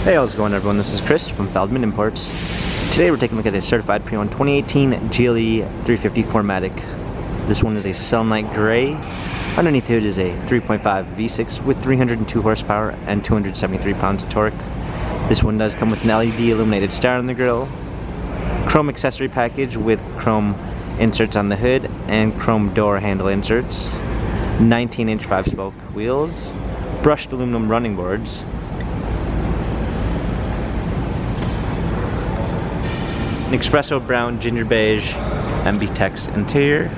Hey, how's it going everyone? This is Chris from Feldmann Imports. Today we're taking a look at a certified pre-owned 2018 GLE 350 4MATIC. This one is a Selenite Gray. Underneath it is a 3.5 V6 with 302 horsepower and 273 pounds of torque. This one does come with an LED illuminated star on the grille, chrome accessory package with chrome inserts on the hood and chrome door handle inserts, 19-inch 5-spoke wheels, brushed aluminum running boards, an espresso brown ginger beige MB-Tex interior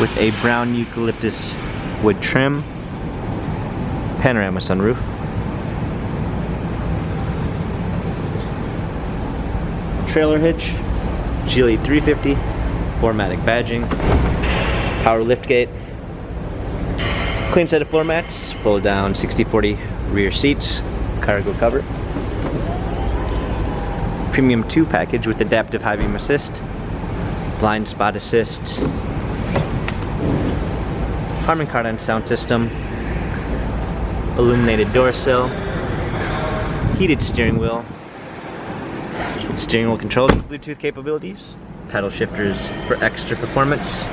with a brown eucalyptus wood trim, panorama sunroof, trailer hitch, GLE 350 4MATIC badging, power liftgate, clean set of floor mats, fold down 60/40 rear seats, cargo cover, premium 2 package with adaptive high beam assist, blind spot assist, Harman Kardon sound system, illuminated door sill, heated steering wheel controls with Bluetooth capabilities, paddle shifters for extra performance,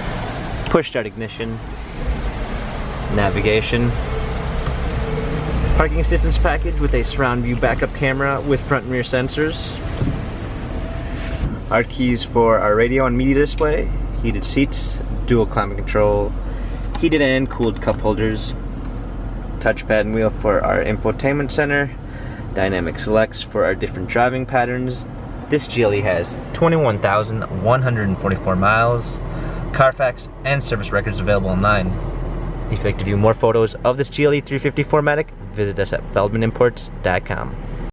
push start ignition, navigation, parking assistance package with a surround view backup camera with front and rear sensors, our keys for our radio and media display, heated seats, dual climate control, heated and cooled cup holders, touchpad and wheel for our infotainment center, dynamic selects for our different driving patterns. This GLE has 21,144 miles, Carfax and service records available online. If you'd like to view more photos of this GLE 350 4MATIC, visit us at feldmanimports.com.